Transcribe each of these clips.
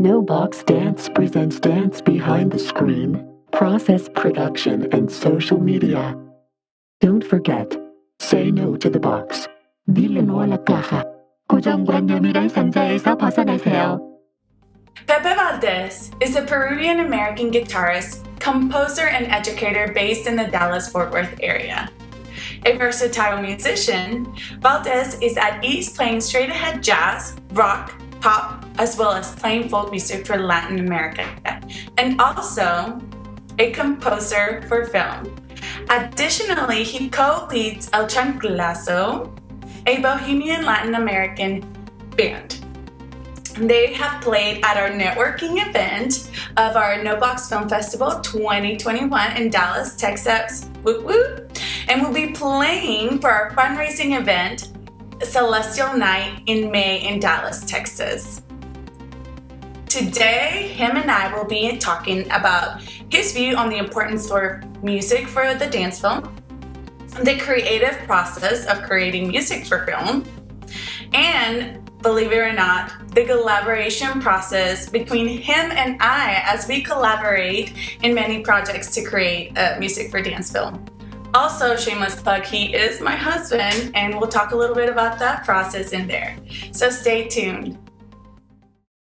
No Box Dance presents Dance Behind the Screen, Process Production, and Social Media. Don't forget, say no to the box. Dile no a la caja. 고정관념 미란 상자에서 벗어나세요. Pepe Valdez is a Peruvian-American guitarist, composer, and educator based in the Dallas-Fort Worth area. A versatile musician, Valdez is at ease playing straight-ahead jazz, rock, pop, as well as playing folk music for Latin America, and also a composer for film. Additionally, he co-leads El Chanclazo, a Bohemian Latin American band. They have played at our networking event of our No Box Film Festival 2021 in Dallas, Texas, and will be playing for our fundraising event, Celestial Night, in May in Dallas, Texas. Today, him and I will be talking about his view on the importance of music for the dance film, the creative process of creating music for film, and, believe it or not, the collaboration process between him and I as we collaborate in many projects to create music for dance film. Also, shameless plug, he is my husband, and we'll talk a little bit about that process in there. So stay tuned.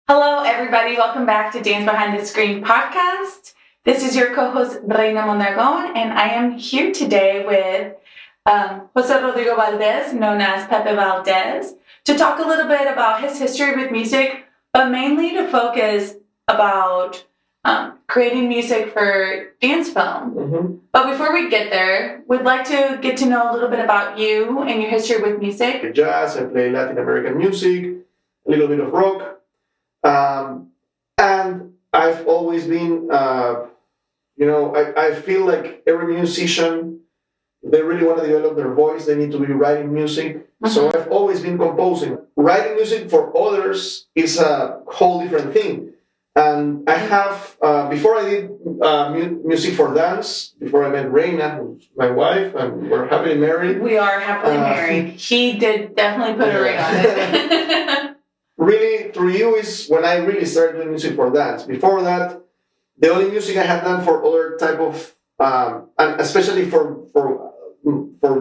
Hello, everybody. Welcome back to Dance Behind the Screen podcast. This is your co-host, Reyna, and I am here today with Jose Rodrigo Valdez, known as Pepe Valdez, to talk a little bit about his history with music, but mainly to focus about creating music for dance film. Mm-hmm. But before we get there, we'd like to get to know a little bit about you and your history with music. Jazz, I play Latin American music, a little bit of rock, and I've always been, I feel like every musician, if they really want to develop their voice, they need to be writing music. Mm-hmm. So I've always been composing. Writing music for others is a whole different thing. And I have, before I did music for dance, before I met Reyna, who's my wife, and we're happily married. We are happily married. He did definitely put a ring on it. Really, through you is when I really started doing music for dance. Before that, the only music I had done for other type of, and especially for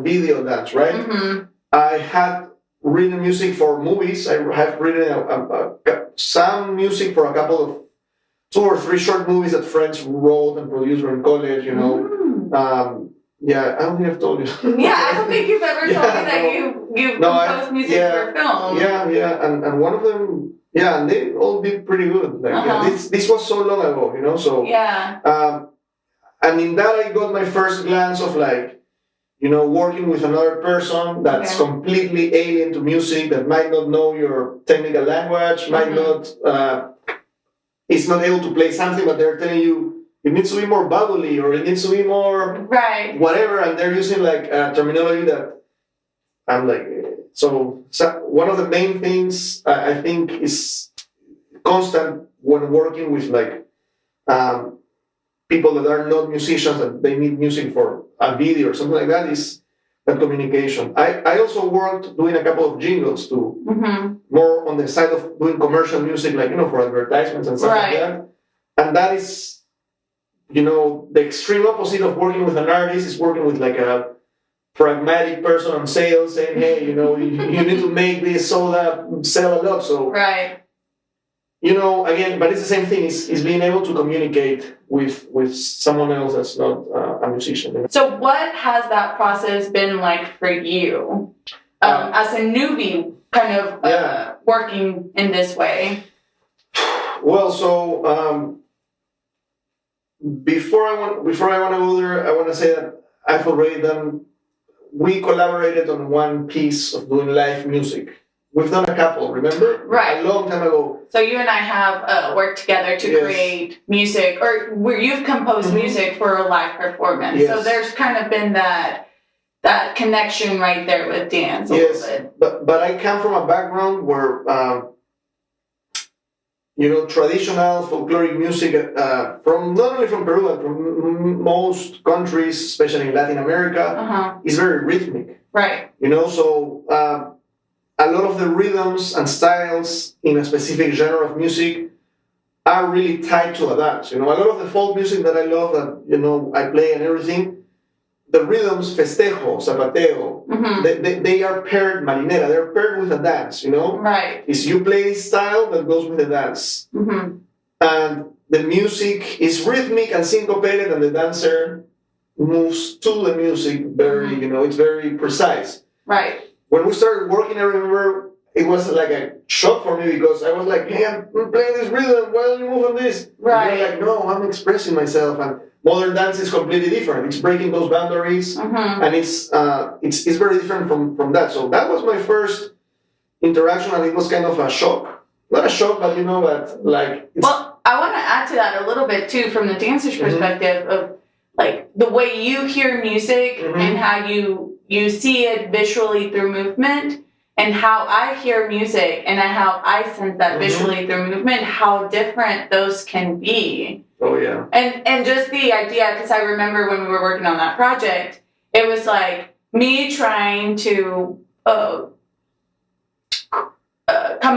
video dance, right? Mm-hmm. I had written music for movies. I have written some music for a couple of 2 or 3 short movies that friends wrote and produced in college, you know. Mm. I don't think I've told you. Yeah, I don't think you've ever told me that you composed music for film. Yeah, and one of them, and they all did pretty good. Like, this was so long ago, you know, so. Yeah. And in that I got my first glance of like, you know, working with another person that's completely alien to music, that might not know your technical language, might not, is not able to play something, but they're telling you it needs to be more bubbly or it needs to be more whatever, and they're using like terminology that I'm like, so one of the main things I think is constant when working with like people that are not musicians and they need music for a video or something like that is that communication. I also worked doing a couple of jingles too, more on the side of doing commercial music, like, you know, for advertisements and stuff like that. And that is, you know, the extreme opposite of working with an artist is working with like a pragmatic person on sales saying, hey, you know, you need to make this so that sell a lot. So, you know, again, but it's the same thing. Is being able to communicate with someone else that's not a musician. So what has that process been like for you as a newbie kind of working in this way? Well, so before I want to go there, I want to say that I've already done, we collaborated on one piece of doing live music. We've done a couple, remember? Right. A long time ago. So you and I have worked together to create music, or where you've composed music for a live performance. Yes. So there's kind of been that connection right there with dance a little bit. But I come from a background where, you know, traditional folkloric music from not only from Peru, but from most countries, especially in Latin America, is very rhythmic. Right. You know, so a lot of the rhythms and styles in a specific genre of music are really tied to a dance. A lot of the folk music that I love, that I play and everything, the rhythms, festejo, zapateo, they are paired, marinera, they're paired with a dance, Right. It's you play this style that goes with the dance. And the music is rhythmic and syncopated, and the dancer moves to the music very, it's very precise. Right. When we started working, I remember it was like a shock for me because I was like, hey, I'm playing this rhythm, why don't you move on this? Right. And they're like, no, I'm expressing myself. And modern dance is completely different. It's breaking those boundaries, and it's very different from that. So that was my first interaction, and it was kind of a shock. Not a shock, but but like. Well, I want to add to that a little bit too, from the dancer's perspective of like the way you hear music and how you see it visually through movement. And how I hear music and how I sense that visually through movement, how different those can be. Oh, yeah. And just the idea, because I remember when we were working on that project, it was like me trying to come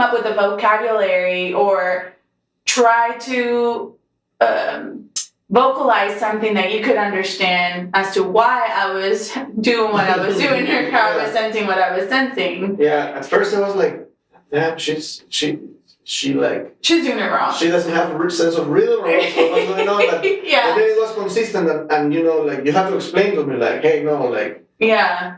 up with a vocabulary or try to vocalize something that you could understand as to why I was doing what I was doing or how I was sensing what I was sensing. Yeah, at first I was like, damn, she's doing it wrong. She doesn't have a rich sense of rhythm or what's going on. But, yeah. But then it was consistent, and like you have to explain to me, like, hey, no, like. Yeah.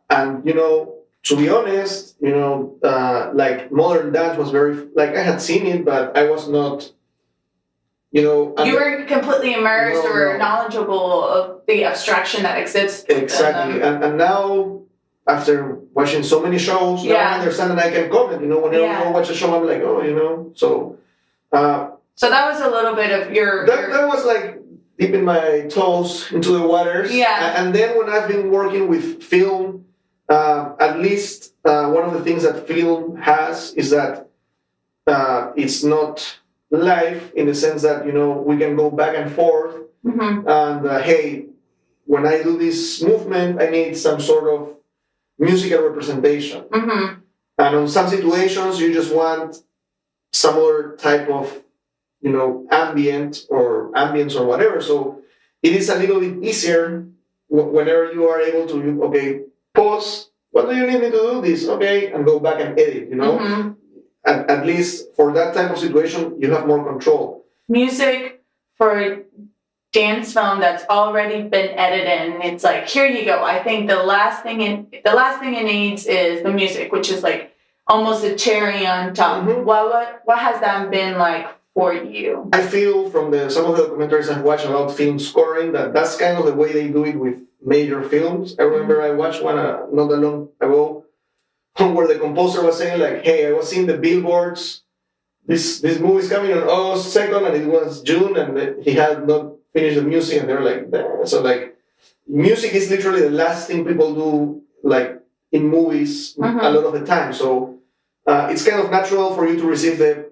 And to be honest, like modern dance was very, like I had seen it, but I was not. You weren't completely immersed or knowledgeable of the abstraction that exists. Exactly, and now after watching so many shows, now I understand and I can comment. Whenever I watch a show, I'm like, so. So that was a little bit of your. That was like dipping my toes into the waters. Yeah. And then when I've been working with film, at least one of the things that film has is that it's not live in the sense that we can go back and forth and hey, when I do this movement I need some sort of musical representation, and on some situations you just want some other type of ambience or whatever, so it is a little bit easier whenever you are able to pause, what do you need me to do this, and go back and edit. At least for that type of situation, you have more control. Music for dance film that's already been edited, and it's like, here you go. I think the last thing it needs is the music, which is like almost a cherry on top. What has that been like for you? I feel from some of the documentaries I've watched about film scoring that's kind of the way they do it with major films. I remember I watched one not that long ago, where the composer was saying like, hey, I was seeing the billboards, this movie is coming on August 2nd, and it was June, and he had not finished the music, and they were like, damn. So like, music is literally the last thing people do, like in movies a lot of the time. So it's kind of natural for you to receive the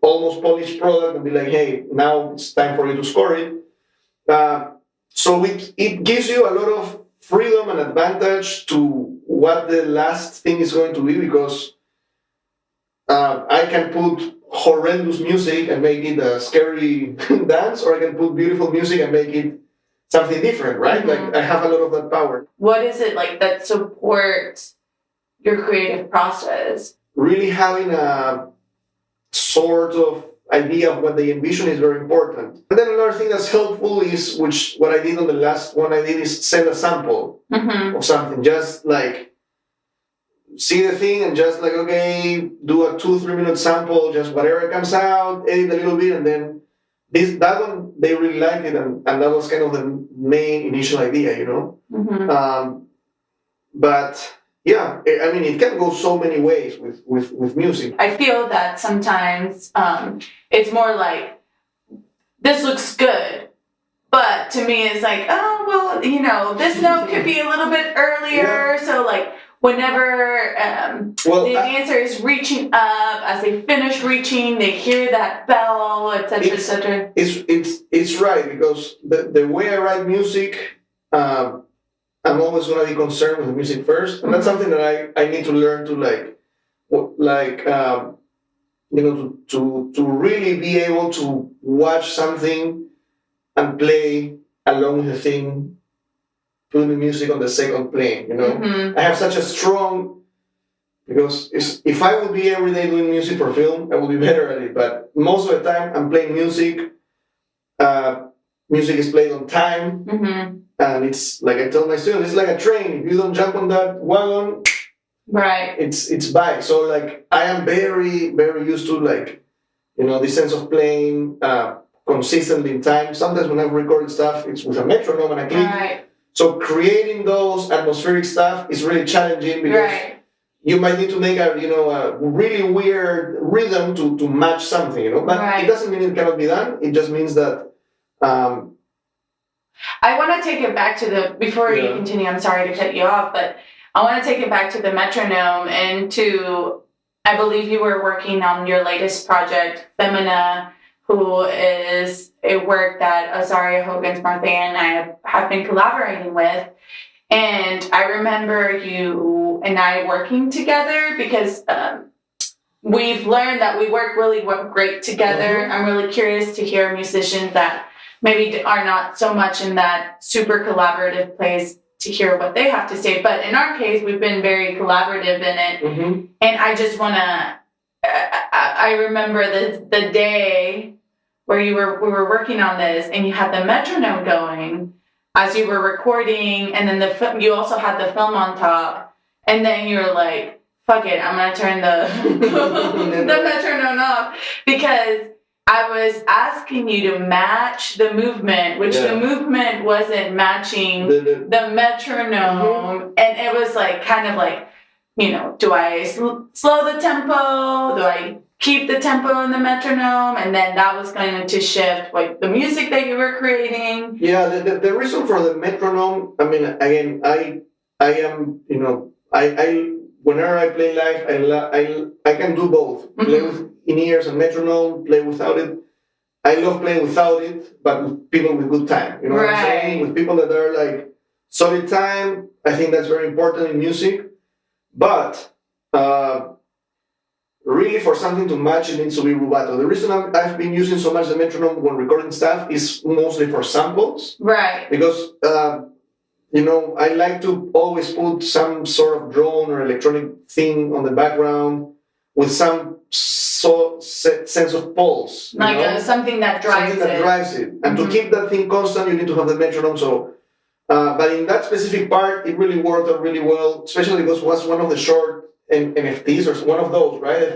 almost polished product and be like, hey, now it's time for you to score it. So it gives you a lot of freedom and advantage to what the last thing is going to be, because I can put horrendous music and make it a scary dance, or I can put beautiful music and make it something different, right? Like I have a lot of that power. What is it like that supports your creative process? Really having a sort of idea of what they envision is very important. And then another thing that's helpful is, which what I did on the last one I did, is send a sample of something. Just like see the thing and just like, do a 2-3 minute sample, just whatever comes out, edit a little bit, and then that one, they really liked it, and that was kind of the main initial idea, but yeah, I mean, it can go so many ways with music. I feel that sometimes it's more like, this looks good, but to me it's like, oh, well, this note could be a little bit earlier, so like, whenever the dancer is reaching up, as they finish reaching, they hear that bell, etc., etc. It's right, because the way I write music, I'm always going to be concerned with the music first, and that's something that I need to learn to to really be able to watch something and play along with the thing, putting the music on the second plane. I have such a strong, because if I would be every day doing music for film, I would be better at it. But most of the time, I'm playing music. Music is played on time, and it's like I tell my students, it's like a train. If you don't jump on that wagon, right, it's by. So like I am very, very used to this sense of playing consistently in time. Sometimes when I've recorded stuff, it's with a metronome and a click. Right. So creating those atmospheric stuff is really challenging because you might need to make a really weird rhythm to match something, But it doesn't mean it cannot be done. It just means that. I want to take it back to before you continue, I'm sorry to cut you off, but I want to take it back to the metronome and I believe you were working on your latest project, Femina, who is a work that Azaria Hogan's Martha and I have been collaborating with. And I remember you and I working together because we've learned that we work really great together. I'm really curious to hear musicians that maybe are not so much in that super collaborative place to hear what they have to say. But in our case, we've been very collaborative in it. And I just want to, I remember the day where we were working on this and you had the metronome going as you were recording, and then you also had the film on top, and then you were like, fuck it, I'm going to turn the metronome off, because I was asking you to match the movement, which the movement wasn't matching the metronome. And it was like, kind of like, do I slow the tempo? Do I keep the tempo in the metronome? And then that was going to shift like the music that you were creating. Yeah, the reason for the metronome, I mean, again, I am, I whenever I play live, I can do both. Play with in-ears and metronome, play without it. I love playing without it, but with people with good time. You know what I'm saying? With people that are like solid time, I think that's very important in music. But really, for something to match, it needs to be rubato. The reason I've been using so much the metronome when recording stuff is mostly for samples. Right. Because I like to always put some sort of drone or electronic thing on the background with some sense of pulse. Like something that drives it. And to keep that thing constant, you need to have the metronome. So, but in that specific part, it really worked out really well, especially because it was one of the short NFTs or one of those, right? I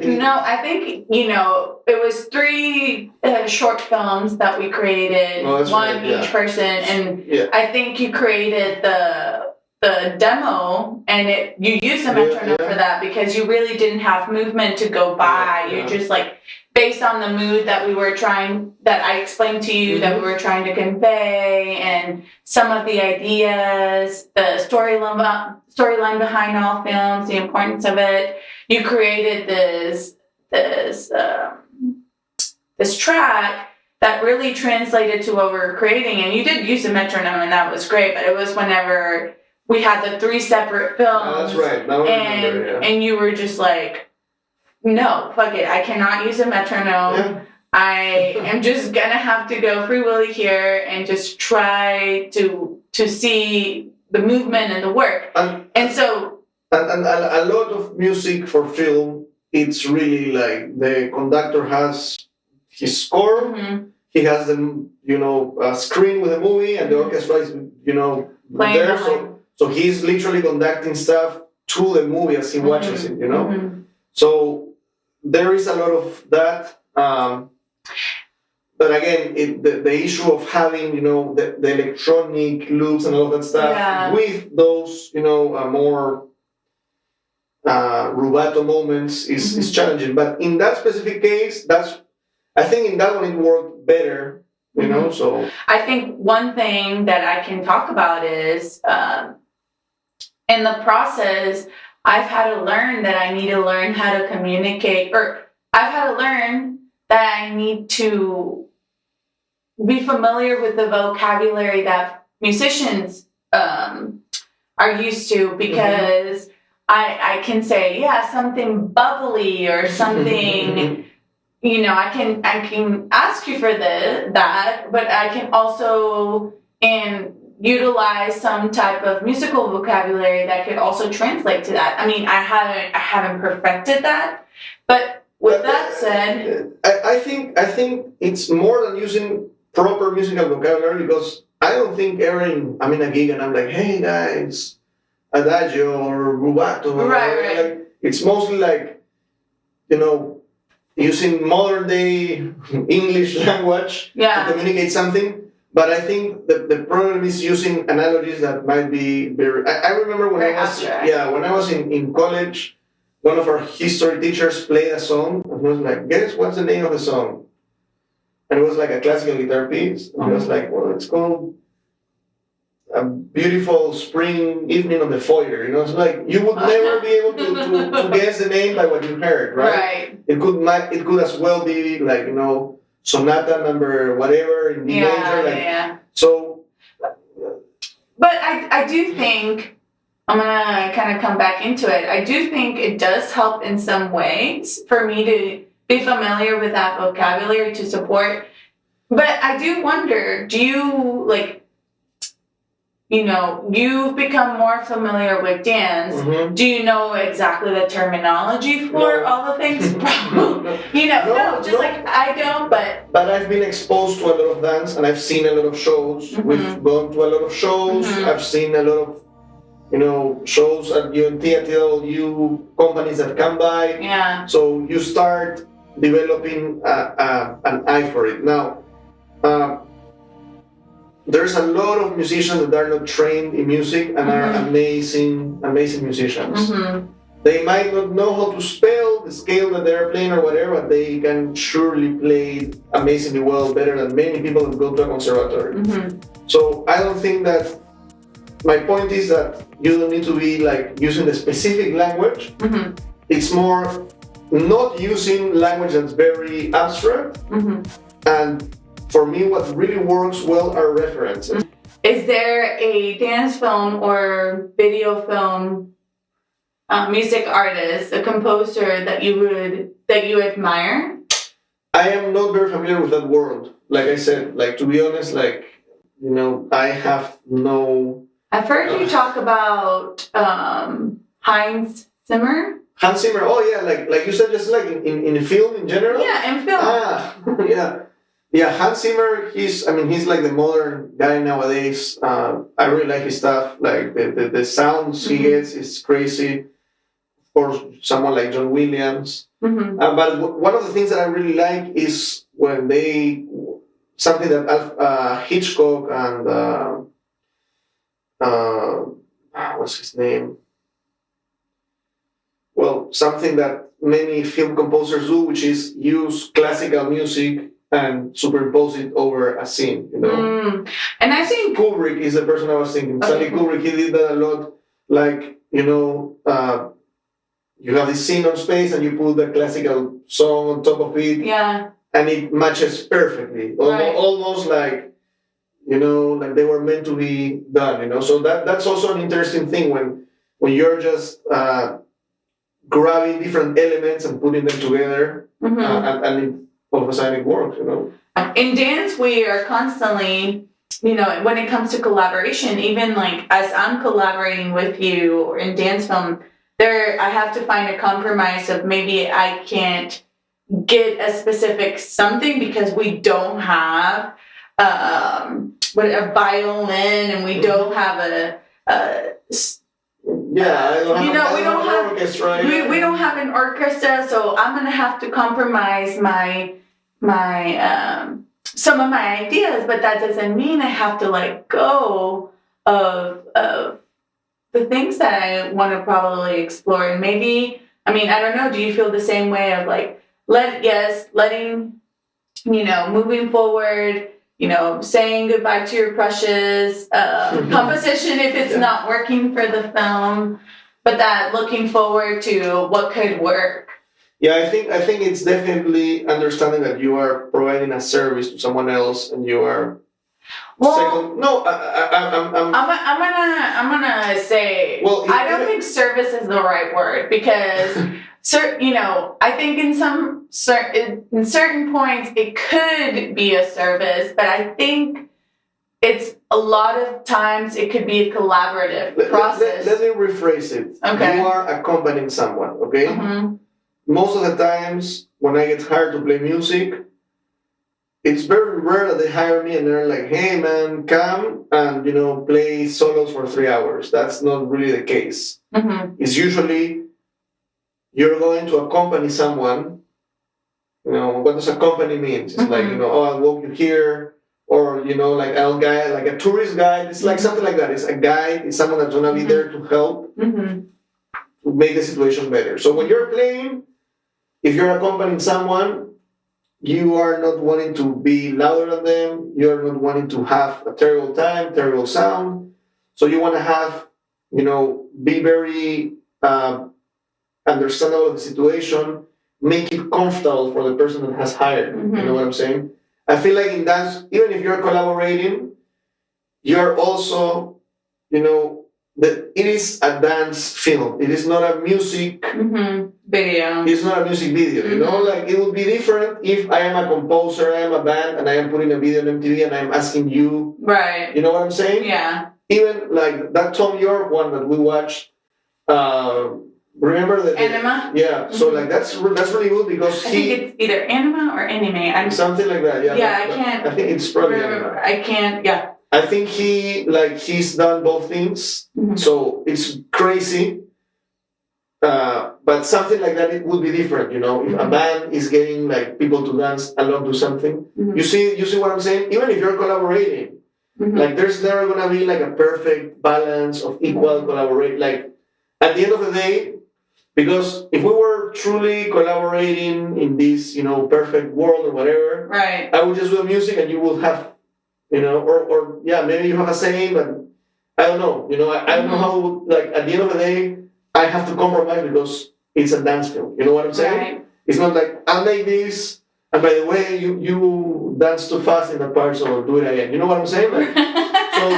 think, it was 3 short films that we created, one each person, and I think you created the demo, and you used the metronome for that because you really didn't have movement to go by. You're just like, based on the mood that I explained to you, that we were trying to convey, and some of the ideas, the storyline behind all films, the importance of it. You created this track that really translated to what we were creating, and you did use a metronome, and that was great. But it was whenever we had the 3 separate films, that's right. Now I remember, and you were just like, no, fuck it, I cannot use a metronome. Yeah. I am just gonna have to go free willy here and just try to see the movement and the work. And a lot of music for film, it's really like the conductor has his score, he has a screen with a movie, and the orchestra is there. So he's literally conducting stuff to the movie as he watches it, So there is a lot of that. But again, the issue of having, the electronic loops and all that stuff with those, more rubato moments is challenging. But in that specific case, I think in that one it worked better, so. I think one thing that I can talk about is, in the process, I've had to learn that I need to learn how to communicate, or I've had to learn that I need to be familiar with the vocabulary that musicians are used to, because I can say, something bubbly or something I can ask you for that, but I can also utilize some type of musical vocabulary that could also translate to that. I mean, I haven't perfected that, but with that said, I think it's more than using proper musical vocabulary, because I don't think I'm in a gig and I'm like, hey guys, adagio or rubato. Right. Like, it's mostly like, using modern day English language to communicate something. But I think the problem is using analogies that might be very. I remember when very I was abstract. when I was in college, one of our history teachers played a song and he was like, "Guess what's the name of the song?" And it was like a classical guitar piece. And he was like, "Well, it's called A Beautiful Spring Evening on the Foyer." It's like you would never be able to guess the name by what you heard, right? Right. It could as well be like sonata number whatever in D major, So, but I do think I'm gonna kind of come back into it. I do think it does help in some ways for me to be familiar with that vocabulary to support. But I do wonder, do you you've become more familiar with dance. Mm-hmm. Do you know exactly the terminology for all the things? I don't, but I've been exposed to a lot of dance and I've seen a lot of shows. Mm-hmm. We've gone to a lot of shows. Mm-hmm. I've seen a lot of shows at UNT, at TW, companies that come by. Yeah. So you start developing an eye for it. Now, there's a lot of musicians that are not trained in music and are amazing musicians. Mm-hmm. They might not know how to spell the scale that they're playing or whatever, but they can surely play amazingly well, better than many people that go to a conservatory. Mm-hmm. So I don't think that. My point is that you don't need to be like using the specific language. Mm-hmm. It's more not using language that's very abstract. Mm-hmm. And for me, what really works well are references. Is there a dance film or video film music artist, a composer that you admire? I am not very familiar with that world. Like I said, to be honest, I have no. I've heard you talk about Hans Zimmer. Hans Zimmer. Oh yeah, like you said, just like in film in general. Yeah, in film. Yeah. Yeah, Hans Zimmer, he's like the modern guy nowadays. I really like his stuff. Like the sounds he gets is crazy. Of course, someone like John Williams. Mm-hmm. But one of the things that I really like is when something that Hitchcock and what's his name? Well, something that many film composers do, which is use classical music and superimpose it over a scene, And I think Kubrick is the person I was thinking. Stanley Kubrick, he did that a lot. Like, you have this scene on space and you put the classical song on top of it. Yeah. And it matches perfectly. Right. Almost like, like they were meant to be done, So that's also an interesting thing when you're just grabbing different elements and putting them together, and all of a sudden it works, In dance, we are constantly, when it comes to collaboration, even like as I'm collaborating with you in dance film, I have to find a compromise of maybe I can't get a specific something because we don't have a violin and we don't have we don't have an orchestra. We don't have an orchestra, so I'm gonna have to compromise my some of my ideas, but that doesn't mean I have to let go of the things that I want to probably explore. And maybe, I don't know, do you feel the same way of like letting moving forward, saying goodbye to your crushes, composition if it's not working for the film, but that looking forward to what could work? Yeah, I think it's definitely understanding that you are providing a service to someone else, and you are. Well, no, I'm gonna say. Well, I don't think service is the right word because I think in certain points it could be a service, but I think it's a lot of times it could be a collaborative process. Let me rephrase it. Okay. You are accompanying someone, okay? Mm-hmm. Most of the times when I get hired to play music, it's very rare that they hire me and they're like, hey man, come and play solos for 3 hours. That's not really the case. Mm-hmm. It's usually you're going to accompany someone. What does accompany means? It's like, I'll walk you here, or like I'll guide, like a tourist guide. It's like something like that. It's a guide. It's someone that's gonna be there to help to make the situation better. So when you're playing, if you're accompanying someone, you are not wanting to be louder than them. You're not wanting to have a terrible time, terrible sound. So you want to have, be very understandable of the situation, make it comfortable for the person that has hired. You know what I'm saying? I feel like in dance, even if you're collaborating, you're also, it is a dance film. It is not a music video. It's not a music video, like it would be different if I am a composer, I am a band, and I am putting a video on MTV and I'm asking you. Right. You know what I'm saying? Yeah. Even like that Tom York one that we watched, remember that? Anima? Yeah. So like that's really good because I think it's either anima or anime. Something like that, yeah. Yeah, I can't. I think it's probably remember. I can't, yeah. I think he's done both things, so it's crazy. But something like that, it would be different, if a band is getting like people to dance along to something. You see what I'm saying? Even if you're collaborating, like there's never gonna be like a perfect balance of equal collaborate. Like at the end of the day, because if we were truly collaborating in this, perfect world or whatever, right? I would just do the music and you will have. Or maybe you have a saying, but I don't know. I don't know how. Like at the end of the day, I have to compromise because it's a dance film. You know what I'm saying? Right. It's not like I'll make this, and by the way, you dance too fast in that part, so do it again. You know what I'm saying? Like,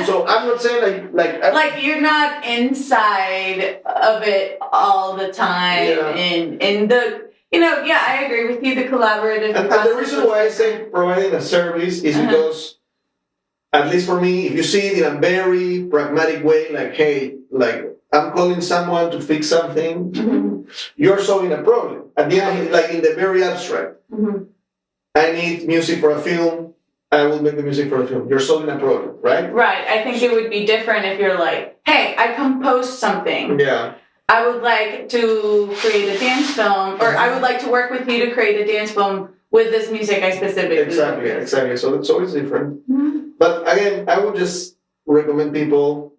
so I'm not saying like you're not inside of it all the time. In the. I agree with you. The collaborative and process. And the reason why I say providing a service is because. At least for me, if you see it in a very pragmatic way, like, hey, like, I'm calling someone to fix something, you're solving a problem. At the end of it, like in the very abstract, I need music for a film, I will make the music for a film. You're solving a problem, right? Right. I think it would be different if you're like, hey, I composed something. Yeah. I would like to create a dance film, or I would like to work with you to create a dance film with this music I specifically Exactly. So it's always different. But again, I would just recommend people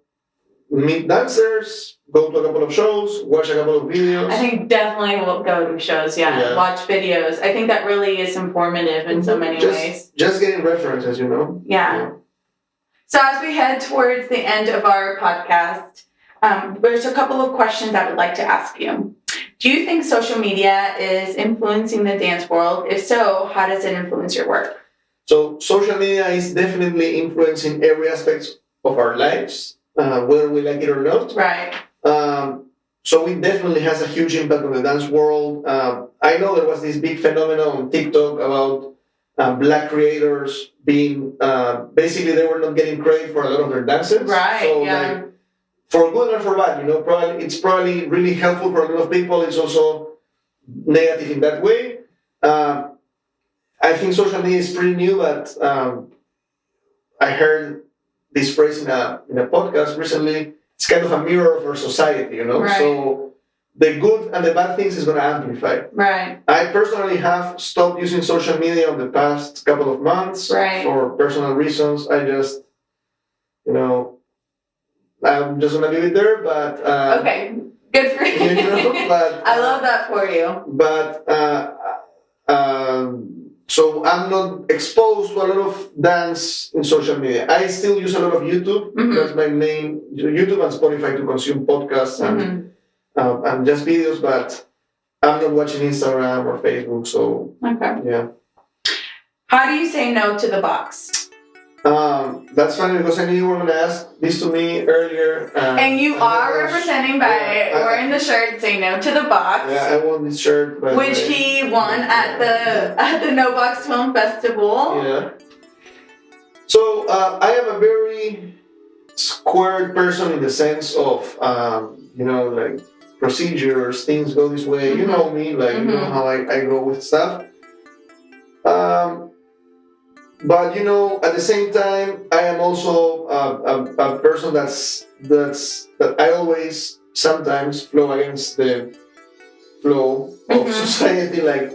meet dancers, go to a couple of shows, watch a couple of videos. I think definitely we'll go to shows, watch videos. I think that really is informative in so many ways. Just getting references, Yeah. So as we head towards the end of our podcast, there's a couple of questions I would like to ask you. Do you think social media is influencing the dance world? If so, how does it influence your work? So social media is definitely influencing every aspect of our lives, whether we like it or not. Right. So it definitely has a huge impact on the dance world. I know there was this big phenomenon on TikTok about Black creators being, basically they were not getting credit for a lot of their dances. Right, so, like, for good and for bad, it's probably really helpful for a lot of people. It's also negative in that way. I think social media is pretty new, but I heard this phrase in a podcast recently. It's kind of a mirror of our society, Right. So the good and the bad things is going to amplify. Right. I personally have stopped using social media in the past couple of months for personal reasons. I just, I'm just going to leave it there, but... okay, good for you. But, I love that for you. But... So I'm not exposed to a lot of dance in social media. I still use a lot of YouTube. That's my main YouTube and Spotify to consume podcasts and just videos. But I'm not watching Instagram or Facebook. So yeah. Yeah. How do you say no to the box? That's funny because I knew you were going to ask this to me earlier. And you are representing by wearing the shirt "Say No to the Box." Yeah, I won this shirt, which he won at the No Box Film Festival. Yeah. So I am a very squared person in the sense of like procedures, things go this way. You know me, like you know how I go with stuff. But at the same time, I am also a person that I always sometimes flow against the flow of society. Like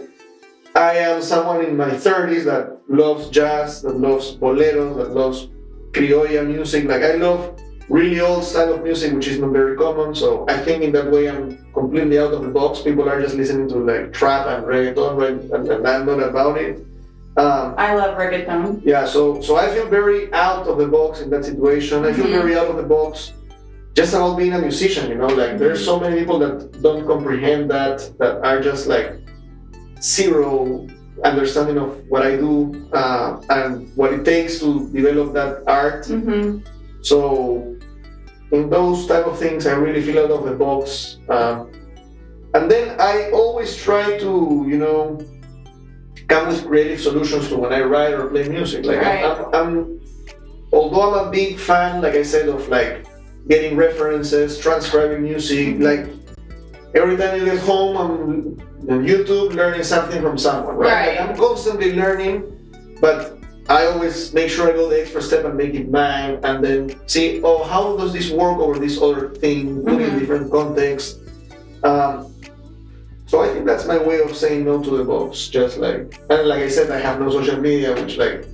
I am someone in my 30s that loves jazz, that loves boleros, that loves criolla music. Like I love really old style of music, which is not very common. So I think in that way I'm completely out of the box. People are just listening to like trap and reggaeton, right? And I'm not about it. I love reggaeton. Yeah, so I feel very out of the box in that situation. I feel very out of the box just about being a musician, like there's so many people that don't comprehend that are just like zero understanding of what I do and what it takes to develop that art. So in those type of things, I really feel out of the box. And then I always try to, come with creative solutions to when I write or play music. Like although I'm a big fan, like I said, of like getting references, transcribing music, like every time you get home, I'm on YouTube learning something from someone, right? Like, I'm constantly learning, but I always make sure I go the extra step and make it mine, and then see, how does this work over this other thing, put it in different context. So I think that's my way of saying no to the box. Just like I said, I have no social media, which like,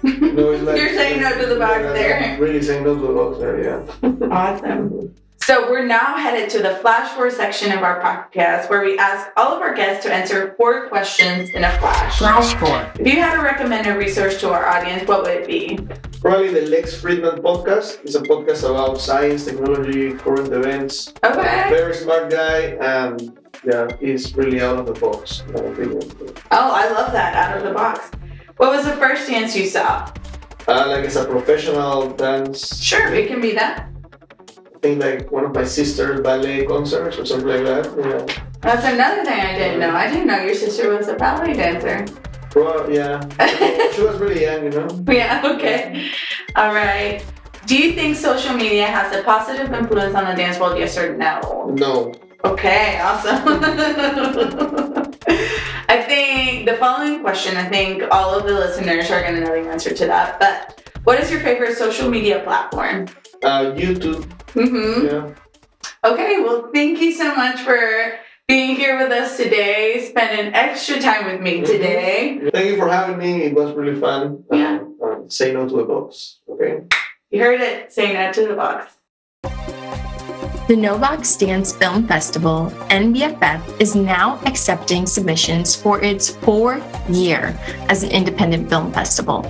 it's like you're saying no to the box there. I'm really saying no to the box there, yeah. Awesome. So we're now headed to the Flash 4 section of our podcast, where we ask all of our guests to answer 4 questions in a flash. Flash 4. If you had to recommend a resource to our audience, what would it be? Probably the Lex Friedman podcast. It's a podcast about science, technology, current events. Okay. Very smart guy, and yeah, he's really out of the box, in my opinion. Oh, I love that, out of the box. What was the first dance you saw? Like as a professional dance. Sure, it can be that. I think like one of my sister's ballet concerts or something like that. Yeah. That's another thing I didn't know. I didn't know your sister was a ballet dancer. Yeah. She was really young, Yeah, okay. All right. Do you think social media has a positive influence on the dance world, yes or no? No. Okay, awesome. I think the following question, I think all of the listeners are going to know the answer to that, but what is your favorite social media platform? YouTube. Yeah. Okay, well, thank you so much for being here with us today, spending extra time with me today. Thank you for having me. It was really fun. Yeah. Say no to the box, okay? You heard it. Say no to the box. The No Box Dance Film Festival, NBFF, is now accepting submissions for its 4th year as an independent film festival.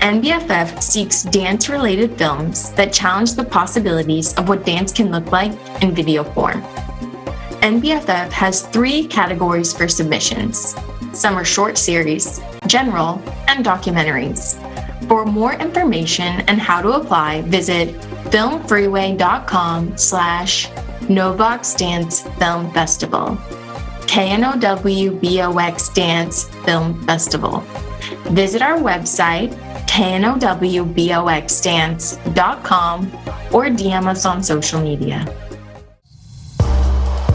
NBFF seeks dance-related films that challenge the possibilities of what dance can look like in video form. NBFF has 3 categories for submissions. Summer short series, general, and documentaries. For more information and how to apply, visit filmfreeway.com/NoBox Dance Film Festival. KNOWBOX Dance Film Festival. Visit our website, knowboxdance.com, or DM us on social media.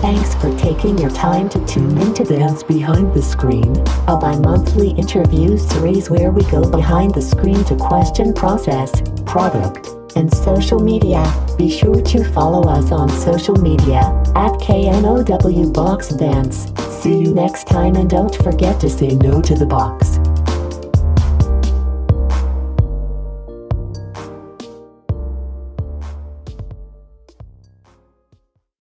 Thanks for taking your time to tune into Dance Behind the Screen, a bi-monthly interview series where we go behind the screen to question process, product, and social media. Be sure to follow us on social media at KNOWBoxDance. See you next time, and don't forget to say no to the box.